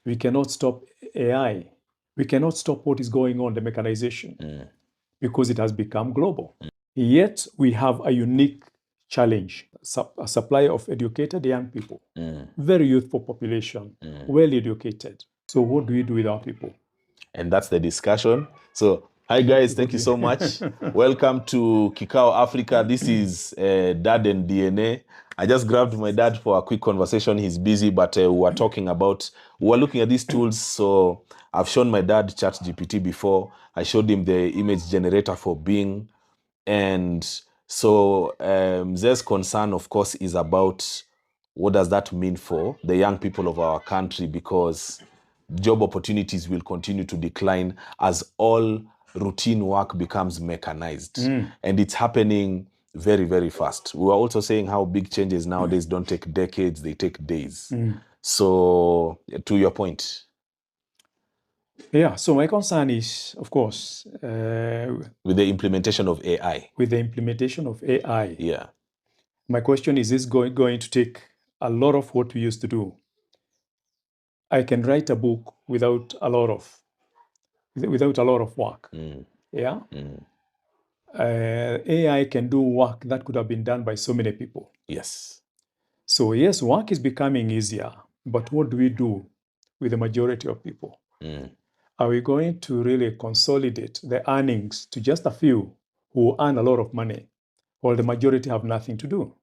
We cannot stop AI. We cannot stop what is going on, the mechanization, because it has become global. Yet we have a unique challenge, a supply of educated young people, very youthful population, well educated. So what do we do with our people? And that's the discussion. So, hi guys, thank you so much. Welcome to KIKAO Africa. This is Dad and DNA. I just grabbed my dad for a quick conversation. He's busy, but we're looking at these tools. So I've shown my dad ChatGPT before. I showed him the image generator for Bing. And so Ze's concern, of course, is about what does that mean for the young people of our country, because job opportunities will continue to decline as all routine work becomes mechanized. And it's happening very, very fast. We are also saying how big changes nowadays don't take decades, they take days. So to your point. Yeah, so my concern is, of course, with the implementation of AI. With the implementation of AI. Yeah. My question is this going to take a lot of what we used to do? I can write a book without a lot of work. Yeah. AI can do work that could have been done by so many people. Yes. So yes, work is becoming easier, but what do we do with the majority of people? Are we going to really consolidate the earnings to just a few who earn a lot of money, while the majority have nothing to do?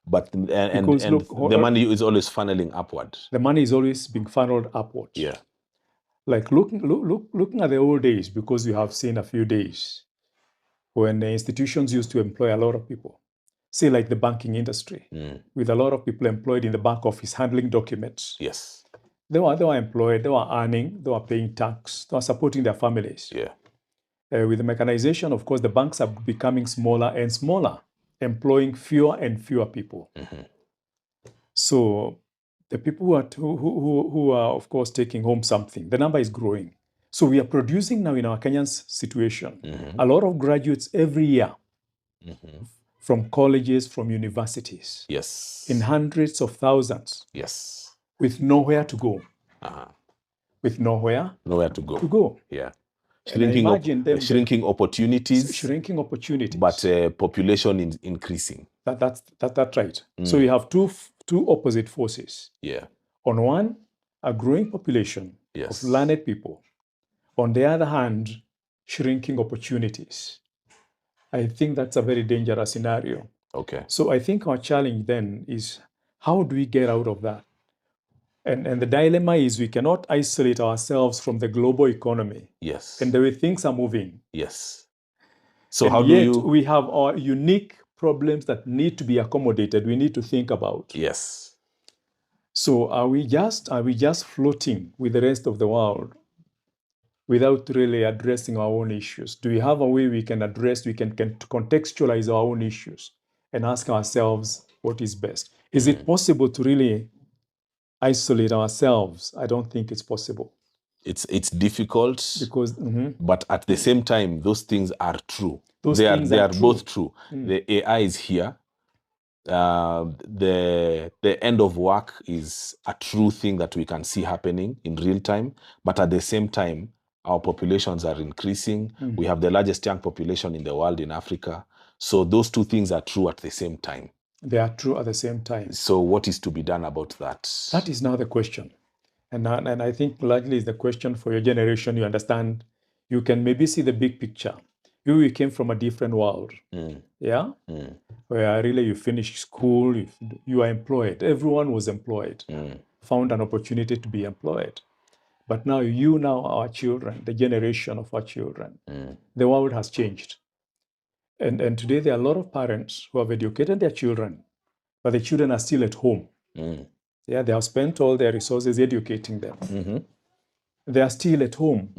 But the money is always funneling upward. The money is always being funneled upward. Yeah. Like looking at the old days, because we have seen a few days when the institutions used to employ a lot of people. Say like the banking industry, with a lot of people employed in the back office handling documents. Yes. They were employed, they were earning, they were paying tax, they were supporting their families. Yeah. With the mechanization, of course, the banks are becoming smaller and smaller, employing fewer and fewer people. So the people who are, of course, taking home something, the number is growing. So we are producing now in our Kenyan situation, a lot of graduates every year from colleges, from universities. Yes. In hundreds of thousands. Yes. With nowhere to go. With nowhere to go. Yeah. Shrinking opportunities. Shrinking opportunities. But population is increasing. That's right. So you have two opposite forces. Yeah. On one, a growing population of learned people. On the other hand, shrinking opportunities. I think that's a very dangerous scenario. Okay. So I think our challenge then is, how do we get out of that? And the dilemma is we cannot isolate ourselves from the global economy. Yes. And the way things are moving. Yes. So how do you... we have our unique problems that need to be accommodated, we need to think about. Yes. So are we just floating with the rest of the world without really addressing our own issues? Do we have a way we can contextualize our own issues and ask ourselves what is best? Is it possible to really isolate ourselves? I don't think it's possible. It's difficult, because but at the same time, those things are true. They are both true. The AI is here. The end of work is a true thing that we can see happening in real time. But at the same time, our populations are increasing. We have the largest young population in the world in Africa. So those two things are true at the same time. They are true at the same time. So what is to be done about that? That is now the question. And I think largely is the question for your generation. You understand, you can maybe see the big picture. We came from a different world. Yeah? Where really you finished school, you are employed. Everyone was employed. Found an opportunity to be employed. But now our children, the generation of our children, the world has changed. And today there are a lot of parents who have educated their children, but the children are still at home. Yeah, they have spent all their resources educating them. They are still at home.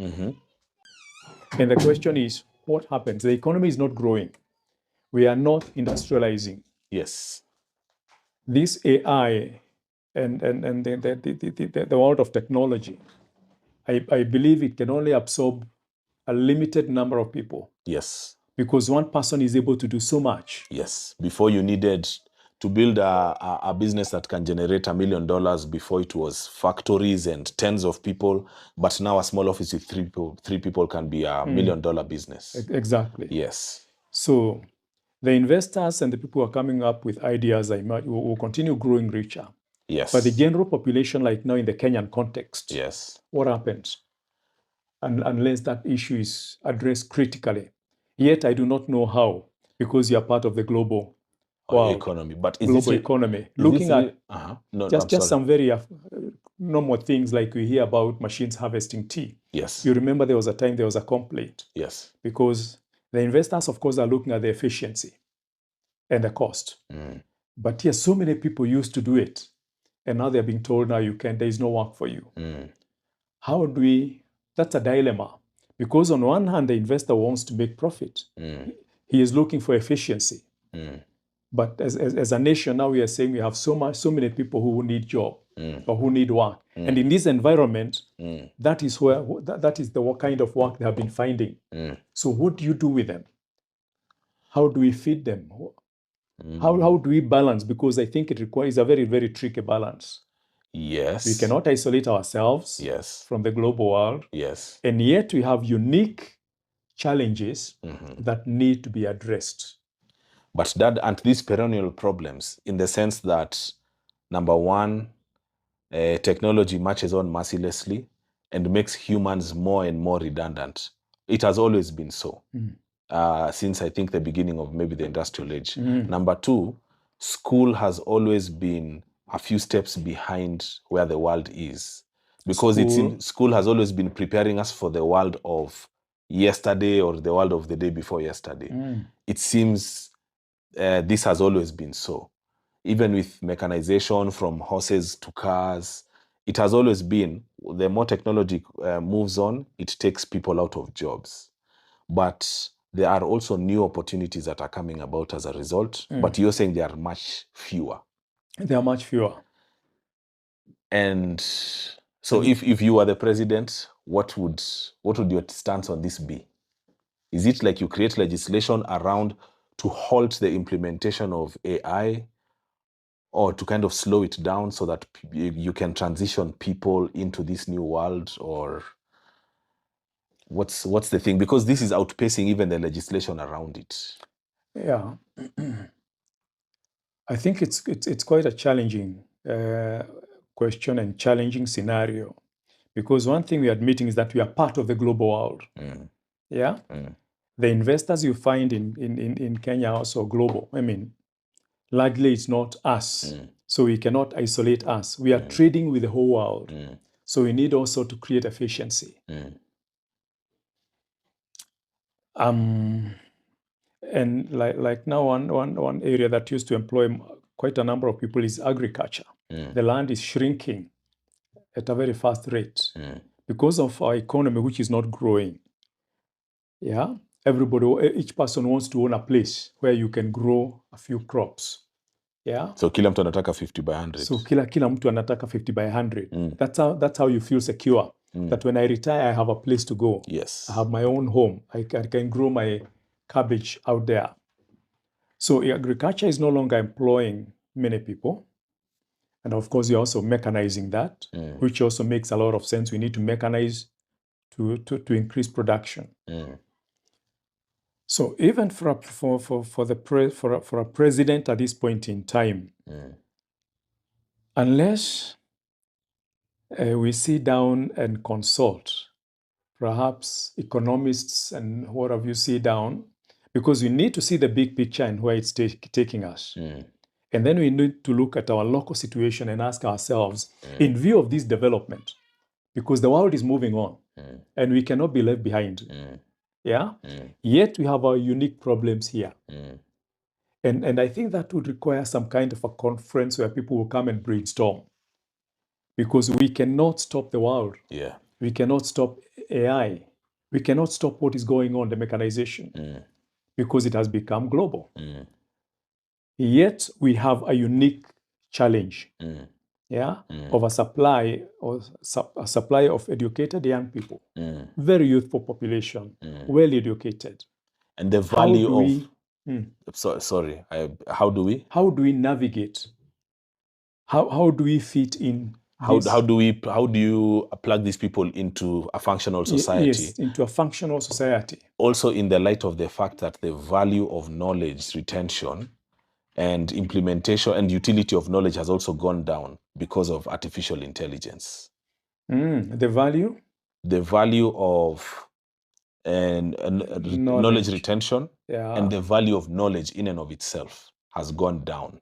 And the question is, what happens? The economy is not growing. We are not industrializing. Yes. This AI and the world of technology, I believe it can only absorb a limited number of people. Yes. Because one person is able to do so much. Yes. Before you needed to build a business that can generate $1 million before it was factories and tens of people, but now a small office with three people can be $1 million business. Exactly. Yes. So the investors and the people who are coming up with ideas will continue growing richer. Yes. But the general population, like now in the Kenyan context, yes, what happens? Unless that issue is addressed critically. Yet I do not know how, because you are part of the global world, economy. But is global this economy. is Looking this at no, just I'm sorry. some very normal things like we hear about machines harvesting tea. Yes. You remember there was a time there was a complaint. Yes. Because the investors, of course, are looking at the efficiency and the cost. But yes, so many people used to do it. And now they're being told, now you can't, there is no work for you. How do we, that's a dilemma. Because on one hand, the investor wants to make profit. He is looking for efficiency. But as a nation, now we are saying we have so many people who need job or who need work. And in this environment, that is where that is the kind of work they have been finding. So what do you do with them? How do we feed them? How do we balance? Because I think it requires a very, very tricky balance. Yes. We cannot isolate ourselves from the global world. Yes. And yet we have unique challenges that need to be addressed. But that and these perennial problems, in the sense that, number one, technology marches on mercilessly and makes humans more and more redundant. It has always been so, since I think the beginning of maybe the industrial age. Number two, school has always been a few steps behind where the world is, because school has always been preparing us for the world of yesterday or the world of the day before yesterday. It seems this has always been so. Even with mechanization from horses to cars, it has always been, the more technology moves on, it takes people out of jobs. But there are also new opportunities that are coming about as a result. But you're saying there are much fewer. There are much fewer. And so if you were the president, what would your stance on this be? Is it like you create legislation around to halt the implementation of AI, or to kind of slow it down so that you can transition people into this new world? Or what's the thing? Because this is outpacing even the legislation around it. Yeah. I think it's quite a challenging question and challenging scenario, because one thing we are admitting is that we are part of the global world. Yeah. The investors you find in Kenya are also global. I mean, largely it's not us. So we cannot isolate us. We are trading with the whole world. So we need also to create efficiency. And like now one area that used to employ quite a number of people is agriculture. The land is shrinking at a very fast rate because of our economy, which is not growing. Yeah, each person wants to own a place where you can grow a few crops. Yeah. So kila mtu anataka 50 by 100. So kila mtu anataka 50 by 100. That's how you feel secure. That when I retire, I have a place to go. Yes. I have my own home. I can grow my cabbage out there. So agriculture is no longer employing many people. And of course, you're also mechanizing that, which also makes a lot of sense. We need to mechanize to increase production. So even for a president at this point in time, unless we sit down and consult, perhaps economists and what have you sit down, because we need to see the big picture and where it's taking us. And then we need to look at our local situation and ask ourselves, in view of this development, because the world is moving on and we cannot be left behind. Yeah. Yet we have our unique problems here. And I think that would require some kind of a conference where people will come and brainstorm, because we cannot stop the world. Yeah. We cannot stop AI. We cannot stop what is going on, the mechanization, because it has become global. Yet we have a unique challenge, of a supply of educated young people, very youthful population, well educated. And the value Sorry, how do we? How do we navigate? How do we fit in? How do you plug these people into a functional society? Yes, into a functional society. Also in the light of the fact that the value of knowledge retention and implementation and utility of knowledge has also gone down because of artificial intelligence. The value? The value of knowledge retention and the value of knowledge in and of itself has gone down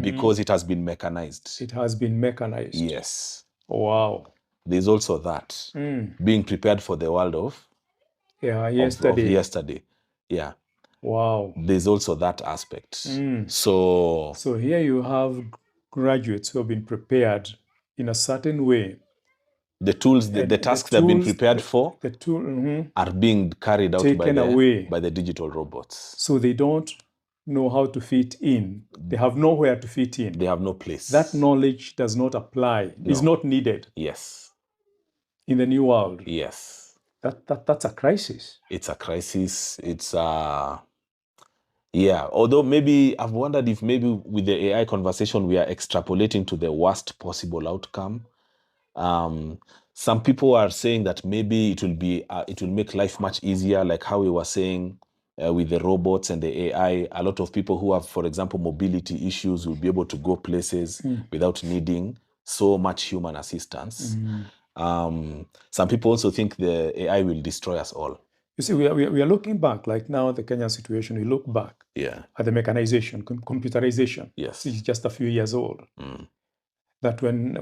because it has been mechanized. It has been mechanized. Yes. Wow. There's also that. Being prepared for the world of yesterday. Yeah. Wow. There's also that aspect. So here you have graduates who have been prepared in a certain way. The tools, the tasks they've been prepared for are being carried out by the digital robots. So they don't know how to fit in. They have nowhere to fit in. They have no place. That knowledge does not apply. No. Is not needed. Yes. In the new world. Yes. That's a crisis. It's a crisis. It's yeah. Although maybe I've wondered if maybe with the AI conversation we are extrapolating to the worst possible outcome. Some people are saying that maybe it will make life much easier, like how we were saying with the robots and the AI. A lot of people who have, for example, mobility issues will be able to go places without needing so much human assistance. Some people also think the AI will destroy us all. You see, we are looking back, like now the Kenyan situation, we look back at the mechanization, computerization. Yes. It's just a few years old. That when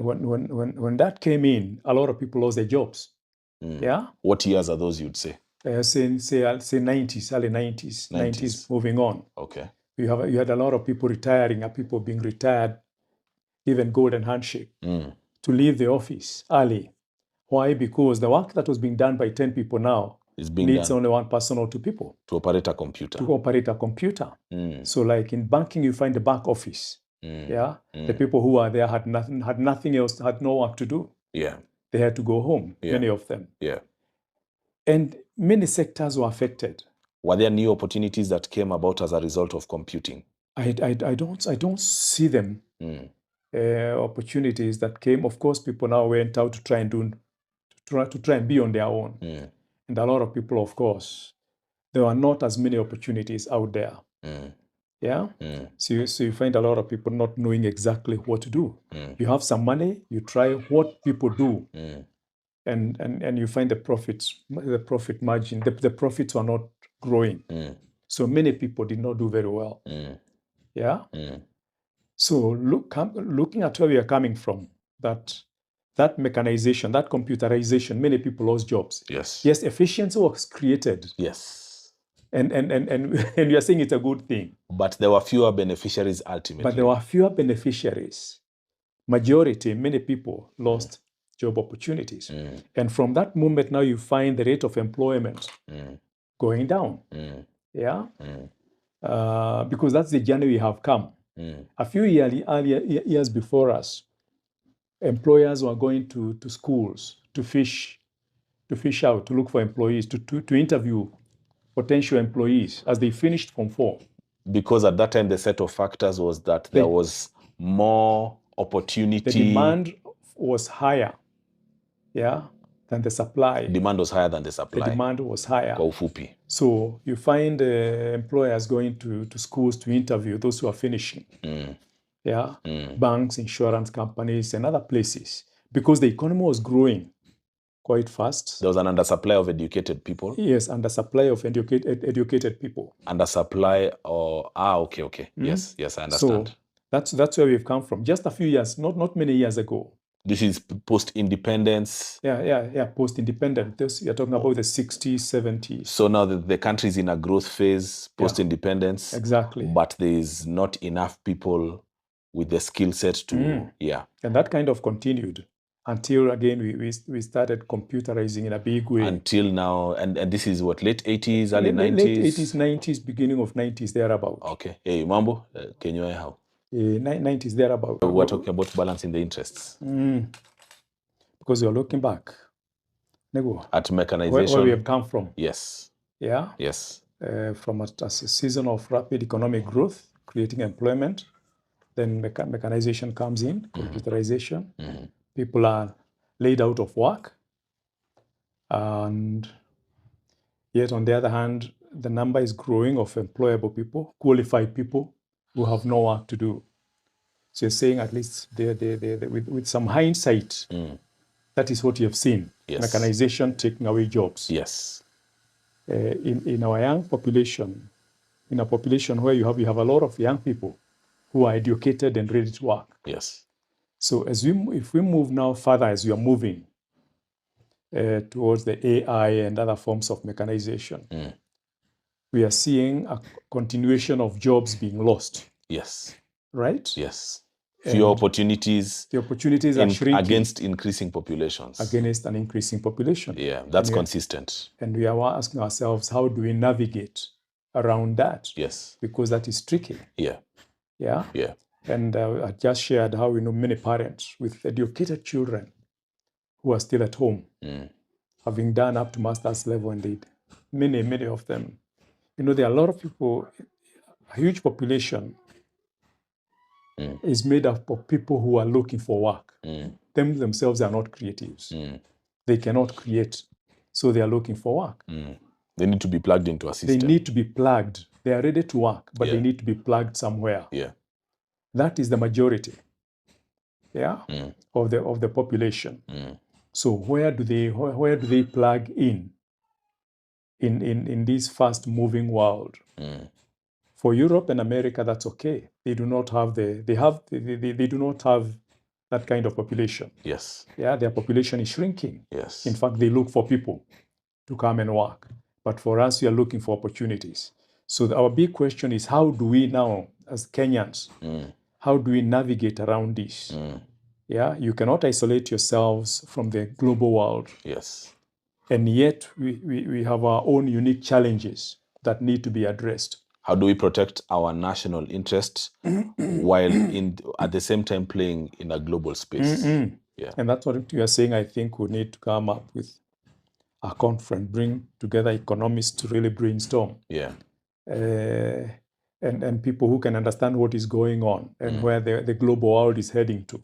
that came in, a lot of people lost their jobs. Yeah. What years are those, you'd say? Say 90s, early 90s, moving on. Okay. You had a lot of people retiring, people being retired, even golden handshake, to leave the office early. Why? Because the work that was being done by 10 people now needs only one person or 2 people. To operate a computer. So like in banking, you find the back office. The people who are there had nothing else, had no work to do. Yeah. They had to go home, many of them. Yeah. And many sectors were affected. Were there new opportunities that came about as a result of computing? I don't see them. Opportunities that came. Of course, people now went out to try and be on their own. And a lot of people, of course, there were not as many opportunities out there. Yeah. So you find a lot of people not knowing exactly what to do. You have some money, you try what people do, and you find the profit margin, the profits are not growing. So many people did not do very well. Yeah. So looking at where we are coming from, that mechanization, that computerization, many people lost jobs. Yes. Yes, efficiency was created. Yes. And we are saying it's a good thing. But there were fewer beneficiaries ultimately. But there were fewer beneficiaries. Many people lost job opportunities. And from that moment now you find the rate of employment going down. Yeah. Because that's the journey we have come. A few years before us, employers were going to schools to fish out, to look for employees, to interview potential employees as they finished Form 4. Because at that time, the set of factors was that there was more opportunity. The demand was higher, than the supply. Demand was higher than the supply. The demand was higher. Kwa ufupi. So you find employers going to schools to interview those who are finishing. Banks, insurance companies, and other places. Because the economy was growing quite fast. There was an undersupply of educated people. Yes, undersupply of educated people. Undersupply or okay. Yes, I understand. So that's where we've come from. Just a few years, not many years ago. This is post-independence. Yeah, post-independence. You're talking about the 60s, 70s. So now the country is in a growth phase, post-independence. Exactly. But there is not enough people with the skill set to, And that kind of continued until, again, we started computerizing in a big way. Until now, and this is what, late 80s, early 90s? Late 80s, 90s, beginning of 90s, thereabout. Okay. Hey, Mambo, can you how? 90s, thereabout. We're talking about balancing the interests. Because you're looking back. At mechanization. Where we have come from. Yes. Yeah? Yes. from a season of rapid economic growth, creating employment. Then mechanization comes in, computerization. People are laid out of work. And yet, on the other hand, the number is growing of employable people, qualified people who have no work to do. So you're saying at least with some hindsight, that is what you have seen. Yes. Mechanization taking away jobs. Yes. In our young population, in a population where you have a lot of young people who are educated and ready to work. Yes. So if we move now further, as we are moving towards the AI and other forms of mechanization, we are seeing a continuation of jobs being lost. Yes. Right? Yes. Fewer opportunities. The opportunities are shrinking. Against increasing populations. Against an increasing population. Yeah, that's consistent. And we are asking ourselves, how do we navigate around that? Yes. Because that is tricky. Yeah. Yeah? Yeah. And I just shared how we know many parents with educated children who are still at home, having done up to master's level indeed. Many of them. There are a lot of people, a huge population is made up of people who are looking for work. Themselves are not creatives. They cannot create, so they are looking for work. They need to be plugged into a system. They need to be plugged. They are ready to work, but they need to be plugged somewhere. Yeah. That is the majority, of the population. So where do they plug in this fast-moving world? For Europe and America, that's okay. They do not have they do not have that kind of population. Yes. Yeah, their population is shrinking. Yes. In fact, they look for people to come and work. But for us, we are looking for opportunities. So our big question is, how do we now, as Kenyans, how do we navigate around this? Yeah, you cannot isolate yourselves from the global world. Yes. And yet we have our own unique challenges that need to be addressed. How do we protect our national interest while at the same time playing in a global space? Yeah. And that's what you are saying. I think we need to come up with a conference, bring together economists to really brainstorm. Yeah. And people who can understand what is going on and where the global world is heading to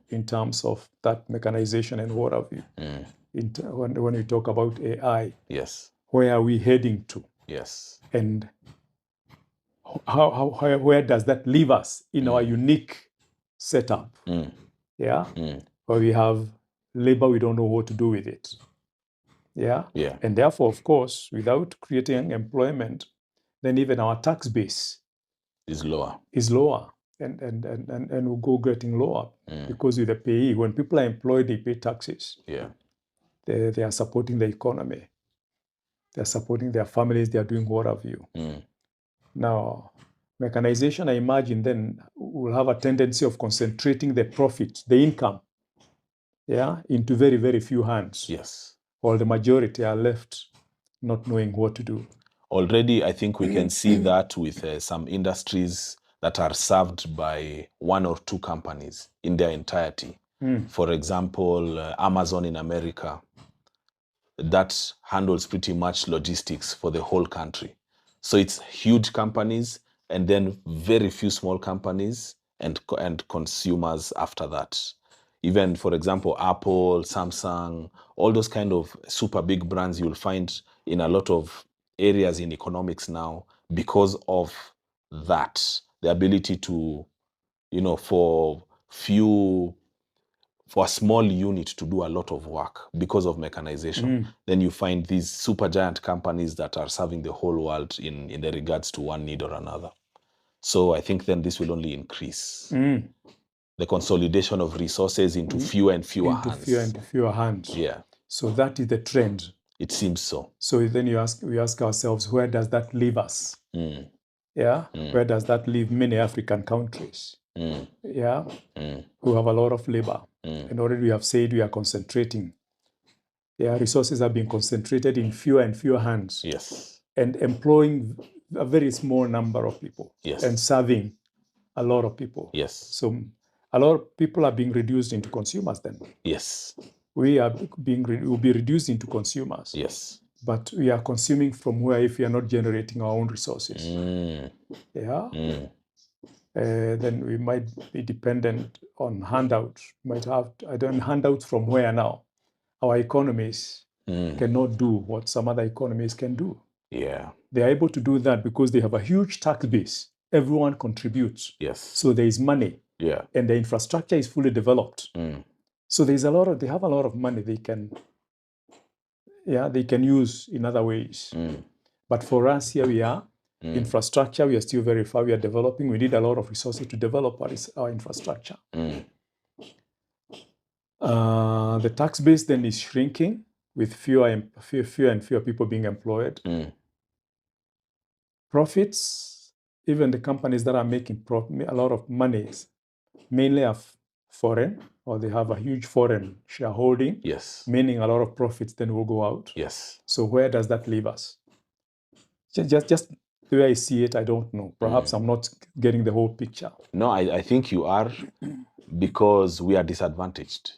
in terms of that mechanization and what have you. When we talk about AI, yes, where are we heading to? Yes. And where does that leave us in our unique setup? Yeah, where we have labor, we don't know what to do with it. Yeah, and therefore, of course, without creating employment, then even our tax base is lower. And will go getting lower because with the payee, when people are employed, they pay taxes. Yeah, they are supporting the economy. They are supporting their families. They are doing what have you. Now, mechanization, I imagine, then will have a tendency of concentrating the profit, the income, into very, very few hands. Yes. While the majority are left not knowing what to do. Already, I think we can see that with some industries that are served by one or two companies in their entirety. For example, Amazon in America, that handles pretty much logistics for the whole country. So it's huge companies and then very few small companies and consumers after that. Even, for example, Apple, Samsung, all those kind of super big brands you'll find in a lot of areas in economics now because of that. The ability to, for a small unit to do a lot of work because of mechanization. Then you find these super giant companies that are serving the whole world in the regards to one need or another. So I think then this will only increase. The consolidation of resources into fewer and fewer hands. Fewer and fewer hands. Yeah. So that is the trend. It seems so. So then we ask ourselves, where does that leave us? Yeah. Where does that leave many African countries? Yeah. Who have a lot of labor. And already we have said we are concentrating. Yeah, resources are being concentrated in fewer and fewer hands. Yes. And employing a very small number of people. Yes. And serving a lot of people. Yes. So a lot of people are being reduced into consumers then. Yes. We will be reduced into consumers. Yes. but we are consuming from where if we are not generating our own resources. Yeah. Then we might be dependent on handouts. Might have, handouts from where now? Our economies cannot do what some other economies can do. Yeah. They are able to do that because they have a huge tax base. Everyone contributes. Yes. So there is money. Yeah. And the infrastructure is fully developed. So they have a lot of money they can use in other ways. But for us here we are, infrastructure, we are still very far. We are developing. We need a lot of resources to develop our infrastructure. The tax base then is shrinking with fewer and fewer people being employed. Profits, even the companies that are making a lot of money, mainly are foreign, or they have a huge foreign shareholding. Yes. Meaning a lot of profits then will go out. Yes. So where does that leave us? Just the way I see it, I don't know. Perhaps I'm not getting the whole picture. No, I think you are, because we are disadvantaged.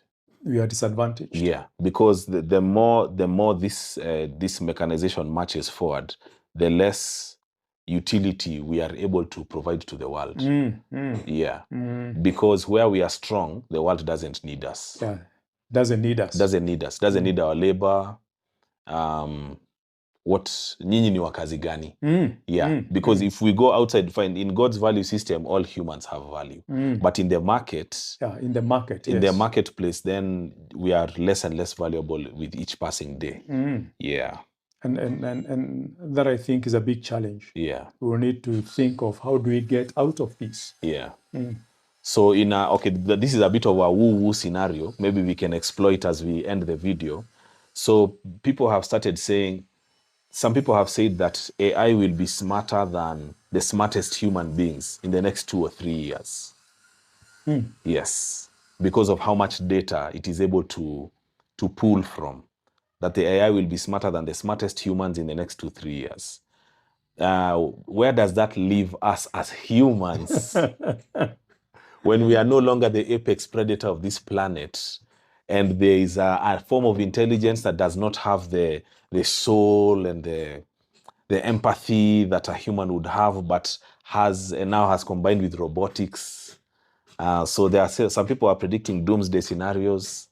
We are disadvantaged. Yeah, because the more this mechanization marches forward, the less utility we are able to provide to the world. Yeah, because where we are strong, the world doesn't need us. Yeah, doesn't need us. Doesn't need our labor. What nyinyi ni wakazi gani? Because if we go outside, find in God's value system, all humans have value. But in the market, in the marketplace, then we are less and less valuable with each passing day. Yeah. And that I think is a big challenge. Yeah. We will need to think of how do we get out of this. Yeah. So this is a bit of a woo-woo scenario. Maybe we can exploit as we end the video. So people have started saying, some people have said that AI will be smarter than the smartest human beings in the next 2 or 3 years. Yes, because of how much data it is able to pull from. That the AI will be smarter than the smartest humans in the next 2 or 3 years. Where does that leave us as humans when we are no longer the apex predator of this planet, and there is a form of intelligence that does not have the soul and the empathy that a human would have, but now has combined with robotics. So there are some people are predicting doomsday scenarios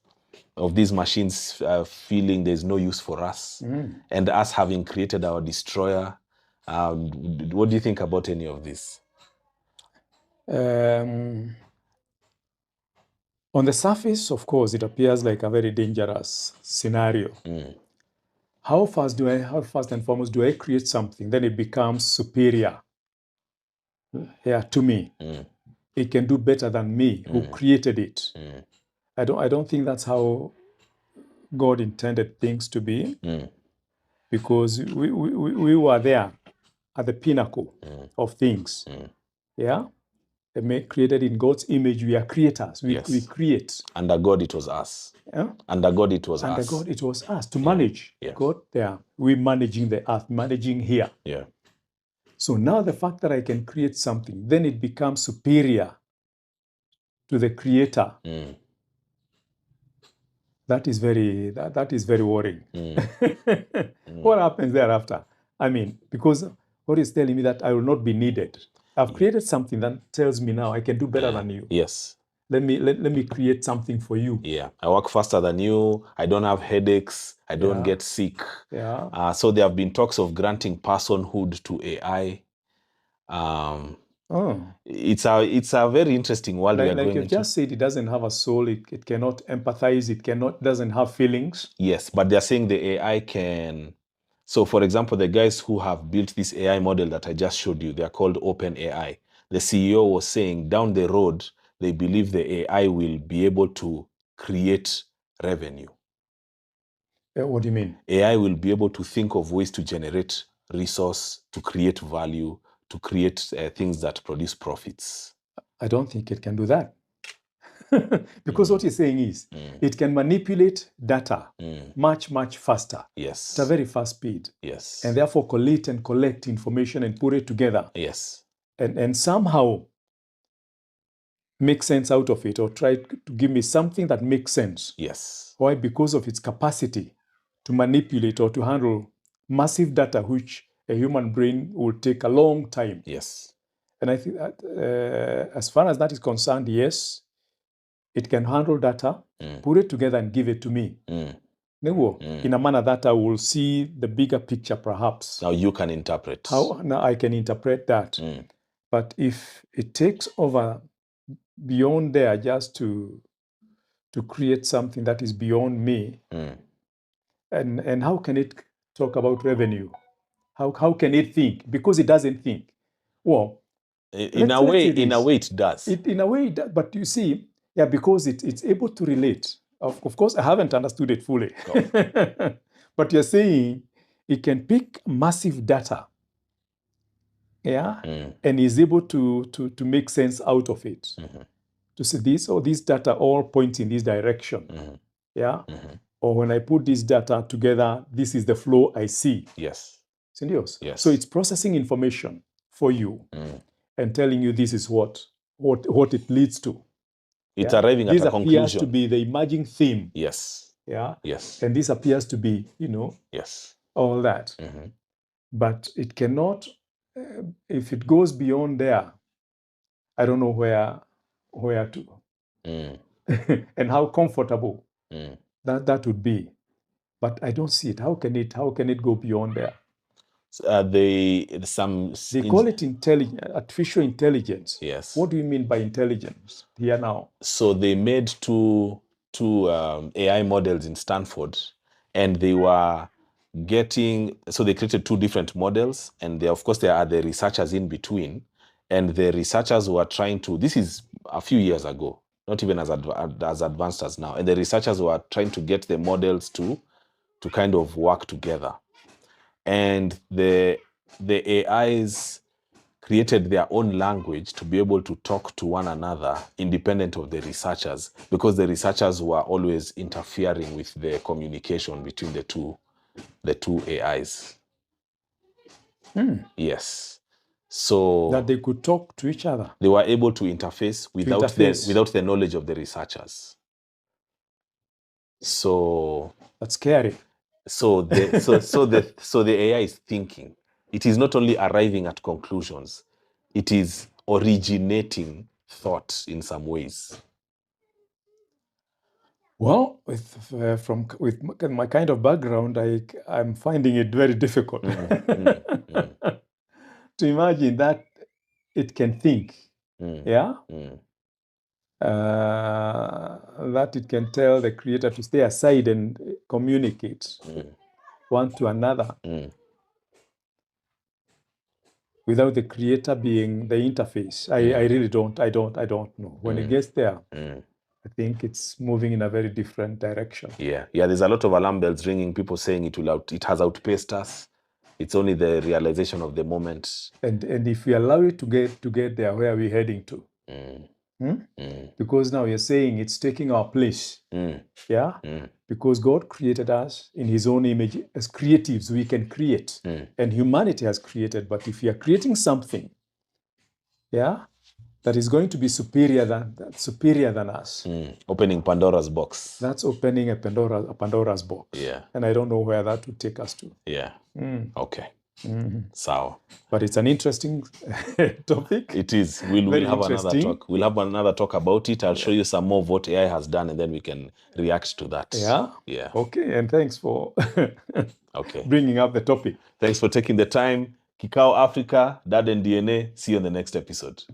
of these machines feeling there's no use for us, and us having created our destroyer. What do you think about any of this? On the surface, of course, it appears like a very dangerous scenario. How fast and foremost do I create something, then it becomes superior to me? It can do better than me who created it. I don't think that's how God intended things to be, because we were there at the pinnacle of things. Yeah, created in God's image. We are creators. We create. Under God, it was us. Yeah? Under God, it was us. Under God, it was us to manage. God there. We're managing the earth, managing here. Yeah. So now the fact that I can create something, then it becomes superior to the creator. That is very worrying. What happens thereafter? I mean, because God is telling me that I will not be needed. I've created something that tells me now I can do better than you. Yes. Let me create something for you. Yeah. I work faster than you. I don't have headaches. I don't get sick. Yeah. So there have been talks of granting personhood to AI. It's a very interesting world we are going into. Like you just said, it doesn't have a soul. It cannot empathize. Doesn't have feelings. Yes, but they're saying the AI can. So, for example, the guys who have built this AI model that I just showed you, they're called OpenAI. The CEO was saying down the road, they believe the AI will be able to create revenue. What do you mean? AI will be able to think of ways to generate resource, to create value, to create things that produce profits. I don't think it can do that. Because what you're saying is it can manipulate data much, much faster. Yes. At a very fast speed. Yes. And therefore collect information and put it together. Yes. And somehow make sense out of it, or try to give me something that makes sense. Yes. Why? Because of its capacity to manipulate or to handle massive data, which a human brain will take a long time. Yes. And I think that as far as that is concerned, yes, it can handle data, put it together and give it to me. In a manner that I will see the bigger picture, perhaps. Now you can interpret. How now I can interpret that. But if it takes over beyond there just to create something that is beyond me, and how can it talk about revenue? How can it think? Because it doesn't think. Well, in a way it does. In a way it does, but you see, yeah, because it's able to relate. Of course, I haven't understood it fully. Oh. But you're saying it can pick massive data, yeah, and is able to make sense out of it. To see these data all point in this direction, yeah. Or when I put this data together, this is the flow I see. Yes. Yes. Yes. So it's processing information for you and telling you this is what it leads to. It's arriving at a conclusion. This appears to be the emerging theme. Yes. Yeah. Yes. And this appears to be, yes, all that. But it cannot, if it goes beyond there, I don't know where to. And how comfortable that would be. But I don't see it. How can it go beyond there? They call it artificial intelligence. Yes. What do you mean by intelligence here now? So they made two AI models in Stanford, and they were so they created two different models, and of course there are the researchers in between, and the researchers were trying to, this is a few years ago, not even as advanced as now, and the researchers were trying to get the models to kind of work together. And the AIs created their own language to be able to talk to one another independent of the researchers, because the researchers were always interfering with the communication between the two AIs. Yes. So that they could talk to each other. They were able to interface without the knowledge of the researchers. So that's scary. So the AI is thinking. It is not only arriving at conclusions, it is originating thought in some ways. Well, with my kind of background, I'm finding it very difficult to imagine that it can think. Yeah. That it can tell the creator to stay aside and communicate one to another without the creator being the interface. I really don't know. When it gets there, I think it's moving in a very different direction. Yeah, there's a lot of alarm bells ringing, people saying it has outpaced us. It's only the realization of the moment. And if we allow it to get there, where are we heading to? Because now you're saying it's taking our place. Yeah? Because God created us in his own image. As creatives, we can create. And humanity has created. But if we are creating something, yeah, that is going to be superior than us. Opening Pandora's box. That's opening a Pandora's box. Yeah. And I don't know where that would take us to. Yeah. Okay. So, but it's an interesting topic. It is. We'll have another talk. We'll have another talk about it. I'll show you some more of what AI has done, and then we can react to that. Yeah. Yeah. Okay. And thanks for bringing up the topic. Thanks for taking the time. KIKAO Africa, Dad and DNA. See you on the next episode.